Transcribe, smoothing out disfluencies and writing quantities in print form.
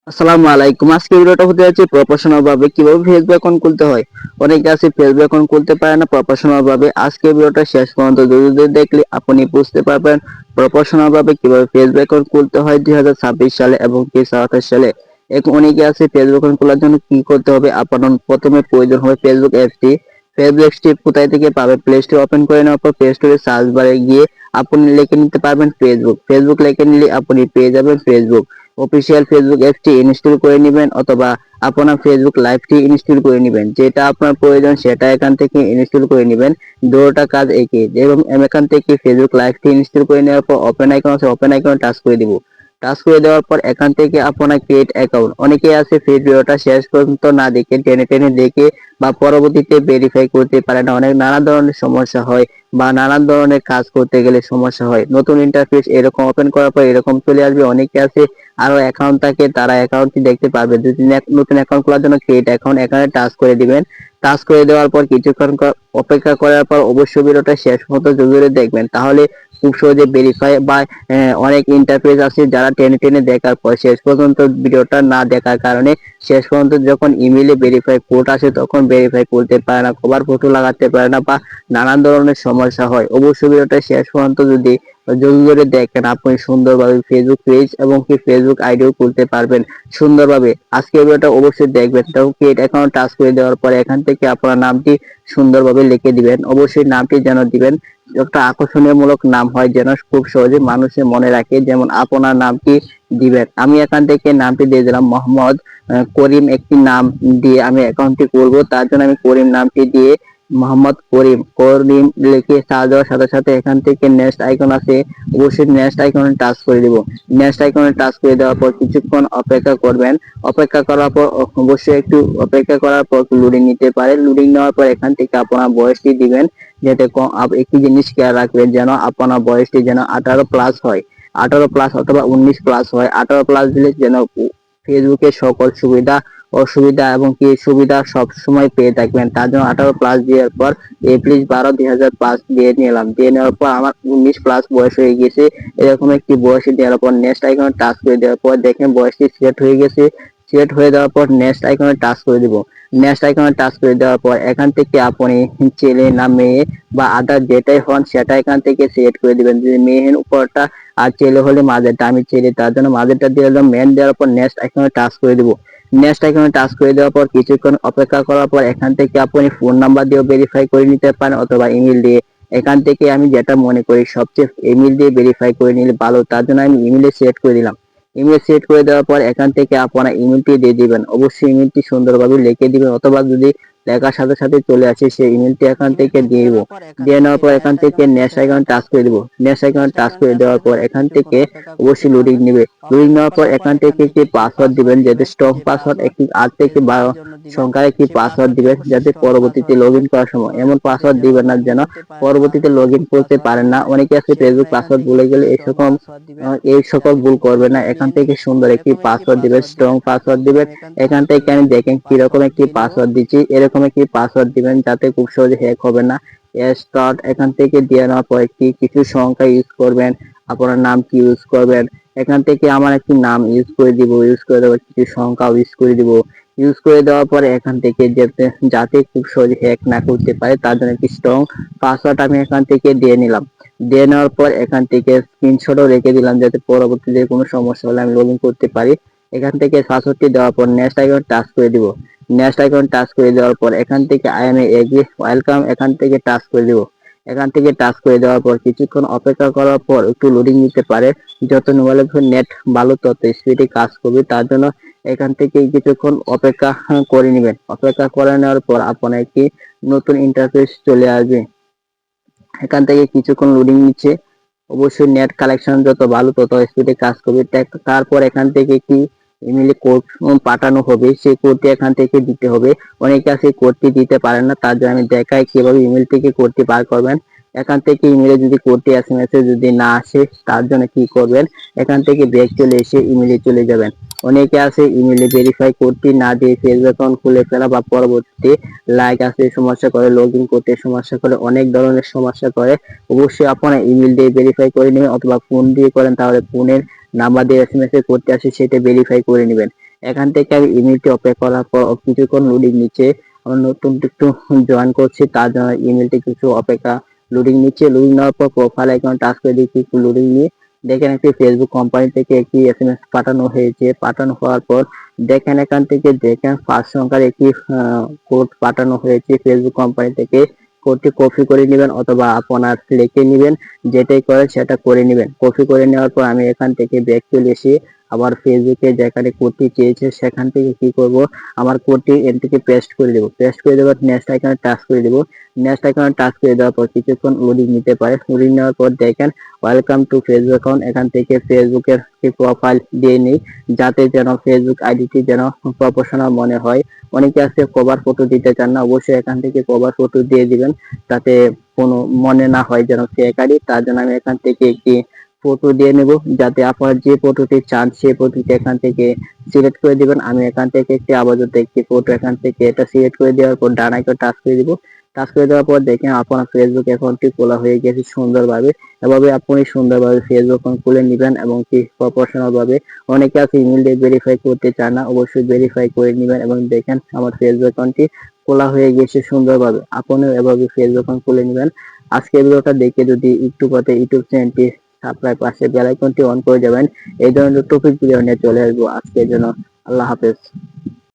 আসসালামু আলাইকুম। আজকে ভিডিওটা হতে যাচ্ছে প্রফেশনাল ভাবে কিভাবে ফেসবুক অ্যাকাউন্ট খুলতে হয়। অনেকে আছে ফেসবুক অ্যাকাউন্ট খুলতে পারে না প্রফেশনাল ভাবে। আজকে ভিডিওটা শেষ পর্যন্ত যদি দেখলে আপনি বুঝতে পারবেন প্রফেশনাল ভাবে কিভাবে ফেসবুক অ্যাকাউন্ট খুলতে হয় 2026 সালে এবং 2027 সালে। এখন অনেকে আছে ফেসবুক অ্যাকাউন্ট খোলার জন্য কি করতে হবে। আপনার প্রথমে প্রয়োজন হবে ফেসবুক অ্যাপটি। ফেসবুক অ্যাপটি কোথায় থেকে পাবে? প্লে স্টোর ওপেন করে নেওয়ার পর প্লে স্টোরে সার্চ বারে গিয়ে আপনি লিখে নিতে পারবেন ফেসবুক। ফেসবুক লিখে নিলে আপনি পেয়ে যাবেন ফেসবুক অফিসিয়াল। ফেসবুক অ্যাপটি ইনস্টল করে নেবেন অথবা আপনার ফেসবুক লাইভটি ইনস্টল করে নেবেন। যেটা আপনার প্রয়োজন সেটা এখান থেকে ইনস্টল করে নেবেন। দুটোটা কাজ একই। এবং এখান থেকে ফেসবুক লাইভটি ইনস্টল করে নেওয়ার পর ওপেন আইকন আছে, ওপেন আইকনে টাচ করে দিব। টাচ করে দেওয়ার পর এখান থেকে আপনার ক্রিয়েট অ্যাকাউন্ট। অনেকে আছে ভিডিওটা শেষ পর্যন্ত না দেখে টেনে টেনে দেখে বা পরবর্তীতে ভেরিফাই করতে পারে না, অনেক নানা ধরনের সমস্যা হয় বা নানান ধরনের কাজ করতে গেলে সমস্যা হয়। নতুন ইন্টারফেস এরকম ওপেন করার পর এরকম চলে আসবে। অনেকে আছে আরো অ্যাকাউন্ট থাকে, তারা অ্যাকাউন্টটি দেখতে পারবে। যদি নতুন অ্যাকাউন্ট খোলার জন্য ক্রিয়েট অ্যাকাউন্ট এখানে টাচ করে দিবেন। টাচ করে দেওয়ার পর কিছুক্ষণ অপেক্ষা করার পর অবশ্যই ভিডিওটা শেষ পর্যন্ত জরুরি দেখবেন, তাহলে খুব সহজে ভেরিফাই বা অনেক ইন্টারফেস আছে যারা টেনে টেনে দেখার পর শেষ পর্যন্ত ভিডিওটা না দেখার কারণে শেষ পর্যন্ত যখন ইমেইলে ভেরিফাই কোড আসে তখন ভেরিফাই করতে পারে না, কভার ফটো লাগাতে পারে না বা নানান ধরনের সমস্যা হয়। অবশ্যই ভিডিওটা শেষ পর্যন্ত যদি জলদি করে দেখেন আপনি সুন্দরভাবে ফেসবুক পেজ এবং কি ফেসবুক আইডিও খুলতে পারবেন সুন্দরভাবে। আজকে ভিডিওটা অবশ্যই দেখবেন। তো ক্রিয়েট অ্যাকাউন্ট টাচ করে দেওয়ার পরে এখান থেকে আপনার নামটি সুন্দরভাবে লিখে দিবেন। অবশ্যই নামটি যেন দিবেন একটা আকর্ষণীয়মূলক নাম হয়, যেন খুব সহজে মানুষের মনে রাখে। যেমন আপনার নামটি দিবেন। আমি এখান থেকে নামটি দিয়ে দিলাম মোহাম্মদ করিম। একটি নাম দিয়ে আমি অ্যাকাউন্টটি করব, তার জন্য আমি করিম নামটি দিয়ে মোহাম্মদ করিম করিম লিখে সার্চ দেওয়ার সাথে সাথে এখান থেকে নেক্সট আইকন আছে, অবশ্যই নেক্সট আইকনে টাচ করে দিব। নেক্সট আইকনে টাচ করে দেওয়ার পর কিছুক্ষণ অপেক্ষা করবেন। অপেক্ষা করার পর অবশ্যই একটু অপেক্ষা করার পর লোডিং নিতে পারে। লোডিং নেওয়ার পর এখান থেকে আপনার বয়সটি দিবেন। যাতে একটি জিনিস খেয়াল রাখবেন যেন আপনার বয়সটি যেন 18+ হয়। 18+ অথবা 19+ হয়। 18+ দিলে যেন ফেসবুকের সকল সুবিধা অসুবিধা এবং কি সুবিধা সব সময় পেয়ে থাকবেন। তার জন্য 18+ দেওয়ার পর এপ্রিল 12 2005 দিয়ে নিলাম। দিয়ে নেওয়ার পর আমার 19+ বয়স হয়ে গেছে। এরকম একটি বয়সে দেওয়ার পর নেক্সট আইকনে টাচ করে দেওয়ার পর দেখেন বয়সটি সেট হয়ে গেছে। সেট হয়ে যাওয়ার পর নেক্সট আইকনে টাচ করে দিব। নেক্সট আইকনে টাচ করে দেওয়ার পর এখান থেকে আপনি ছেলে না মেয়ে বা আদার যেটাই হন সেটা এখান থেকে সিলেক্ট করে দিবেন। যদি মেয়ের উপরটা আর ছেলে হলে মাঝেরটা, আমি ছেলে তার জন্য মাঝেরটা দিয়ে দিলাম। মেন দেওয়ার পর নেক্সট আইকনে টাচ করে দিব। নেক্সট আইকনে টাচ করে দেওয়ার পর কিছুক্ষণ অপেক্ষা করার পর এখান থেকে আপনি ফোন নাম্বার দিয়েও ভেরিফাই করে নিতে পারেন অথবা ইমেল দিয়ে। এখান থেকে আমি যেটা মনে করি সবচেয়ে ইমেল দিয়ে ভেরিফাই করে নিলে ভালো, তার জন্য আমি ইমেলে সিলেক্ট করে দিলাম। ইমেল সিলেক্ট করে দেওয়ার পর এখান থেকে আপনারা ইমেলটি দিয়ে দিবেন। অবশ্যই ইমেলটি সুন্দরভাবে লিখে দিবেন অথবা যদি লেখার সাথে সাথে চলে আসে সেই ইমেলটি এখান থেকে দিয়ে দিব। দিয়ে নেওয়ার পর এখান থেকে নেক্সট আইকনে টাচ করে দিব। নেক্সট আইকনে টাচ করে দেওয়ার পর এখান থেকে অবশ্যই লোডিং নেবে। লোডিং নেওয়ার পর এখান থেকে একটি পাসওয়ার্ড দিবেন, যাতে স্ট্রং পাসওয়ার্ড একটি 8 থেকে 12 সংখ্যার একটি পাসওয়ার্ড দিবেন, যাতে পরবর্তীতে লগ ইন করার সময় এমন পাসওয়ার্ড দিবেন না যেন পরবর্তীতে লগ ইন করতে পারেন না। অনেকে আছে ফেসবুক পাসওয়ার্ড ভুলে গেলে এই সকল ভুল করবে না। এখান থেকে সুন্দর একটি পাসওয়ার্ড দিবেন, স্ট্রং পাসওয়ার্ড দিবেন। এখান থেকে আমি দেখেন কিরকম একটি পাসওয়ার্ড দিচ্ছি, এরকম একটি পাসওয়ার্ড দিবেন যাতে খুব সহজে হ্যাক হবে না। স্টার্ট এখান থেকে দিয়ে নেওয়ার পর একটি কিছু সংখ্যা ইউজ করবেন। আপনার নাম কি ইউজ করবেন, এখান থেকে আমার একটি নাম ইউজ করে দিব। ইউজ করে দেওয়ার কিছু সংখ্যা ইউজ করে দিব। ইউজ করে দেওয়ার পরে এখান থেকে যাতে খুব সহজে হ্যাক না করতে পারে তার জন্য একটি স্ট্রং পাসওয়ার্ড আমি এখান থেকে দিয়ে নিলাম। দিয়ে নেওয়ার পর এখান থেকে স্ক্রিনশটও রেখে দিলাম যাতে পরবর্তীতে কোনো সমস্যা হলে আমি লগ ইন করতে পারি। এখান থেকে পাসওয়ার্ডটি দেওয়ার পর নেক্সট আইকন টাচ করে দিব। নেক্সট আইকন টাচ করে দেওয়ার পর এখান থেকে আই এম এগ্রি ওয়েলকাম এখান থেকে টাচ করে দিব। এখান থেকে টাচ করে দেওয়ার পর কিছুক্ষণ অপেক্ষা করার পর একটু লোডিং নিতে পারে। যত মোবাইলের নেট ভালো তত স্পিডে কাজ করবে, তার জন্য এখান থেকে কিছুক্ষণ অপেক্ষা করে নেবেন। অপেক্ষা করে নেওয়ার পর আপনার একটি নতুন ইন্টারফেস চলে আসবে। এখান থেকে কিছুক্ষণ লোডিং নিচ্ছে। অবশ্যই নেট কালেকশন যত ভালো তত স্পিডে কাজ করবে। তারপর এখান থেকে কি ইমেইলে কোড পাঠানো হবে, সেই কোডটি এখান থেকে দিতে হবে। অনেকে আছে কোডটি দিতে পারেন না, তার জন্য আমি দেখাই কিভাবে ইমেল থেকে কোডটি বার করবেন। এখান থেকে ইমেলে যদি কোডটি এসএমএস এ যদি না আসে তার জন্য কি করবেন, এখান থেকে ব্যাক চলে এসে ইমেলে চলে যাবেন। অনেকে আছে ইমেলে ভেরিফাই কোডটি না দিয়ে ফেসবুক অ্যাকাউন্ট খুলে ফেলা বা পরবর্তীতে লাইক আসতে সমস্যা করে, লগ ইন করতে সমস্যা করে, অনেক ধরনের সমস্যা করে। অবশ্যই আপনারা ইমেল দিয়ে ভেরিফাই করে নেবেন অথবা ফোন দিয়ে করেন তাহলে ফোনের নাম্বার দিয়ে এসএমএস এ করতে আসে সেটা ভেরিফাই করে নেবেন। এখান থেকে আমি ইমেলটি ওপেন করার পর কিছুক্ষণ লোডিং নিচ্ছে। আমার নতুন একটু জয়েন করছি, তার জন্য ইমেলটি কিছু অপেক্ষা লোডিং নিচ্ছে। লোডিং নেওয়ার পর প্রোফাইল আইকন টাচ করে দিচ্ছি, একটু লোডিং নিয়ে দেখেন একটি ফেসবুক কোম্পানি থেকে একটি এসএমএস পাঠানো হয়েছে। পাঠানো হওয়ার পর দেখেন এখান থেকে দেখেন 5 সংখ্যার একটি কোড পাঠানো হয়েছে ফেসবুক কোম্পানি থেকে। কোডটি কপি করে নেবেন অথবা আপনার লিখে নেবেন, যেটাই করে সেটা করে নেবেন। কপি করে নেওয়ার পর আমি এখান থেকে ব্যাক চলে এসে আবার ফেসবুকে যেখানে কোডটি চেয়েছে সেখান থেকে কি করব, আমার কোডটি এর থেকে পেস্ট করে দেবো। পেস্ট করে দেওয়ার নেক্সট আইকনে টাচ করে দেবো। নেক্সট আইকনে টাচ করে দেওয়ার পর কিছুক্ষণ লোডিং নিতে পারে। লোডিং নেওয়ার পর দেখেন ওয়েলকাম টু ফেসবুক অ্যাকাউন্ট, এখান থেকে ফেসবুকের প্রোফাইল দিয়ে নিই, যাতে যেন ফেসবুক আইডিটি যেন প্রফেশনাল মনে হয়। অনেকে আছে কভার ফটো দিতে চান না, অবশ্যই এখান থেকে কভার ফটো দিয়ে দিবেন, যাতে কোনো মনে না হয় যেন ফেক আইডি। তার জন্য আমি এখান থেকে একটি ফটো দিয়ে নেব, যাতে আপনার যে ফটোটি চান সেই ফটোটি এখান থেকে সিলেক্ট করে দিবেন। আমি এখান থেকে একটি আপাতত একটি ফটো এখান থেকে এটা সিলেক্ট করে দেওয়ার পর ডান আইকনে টাচ করে দিব। টাচ করে দেওয়ার পর দেখেন আপনার ফেসবুক অ্যাকাউন্টটি খোলা হয়ে গেছে সুন্দরভাবে। এভাবে আপনি সুন্দরভাবে ফেসবুক অ্যাকাউন্ট খুলে নেবেন এবং কি প্রফেশনাল ভাবে। অনেকে আছে ইমেল দিয়ে ভেরিফাই করতে চায় না, অবশ্যই ভেরিফাই করে নেবেন এবং দেখেন আমার ফেসবুক অ্যাকাউন্টটি খোলা হয়ে গেছে সুন্দরভাবে। আপনিও এভাবে ফেসবুক অ্যাকাউন্ট খুলে নেবেন। আজকের ভিডিওটা দেখে যদি একটু পথে ইউটিউব চ্যানেলটি সাবস্ক্রাইব পাশে বেল আইকনটি অন করে যাবেন। এই ধরনের টপিক ভিডিও নিয়ে চলে আসবো আজকের জন্য। আল্লাহ হাফেজ।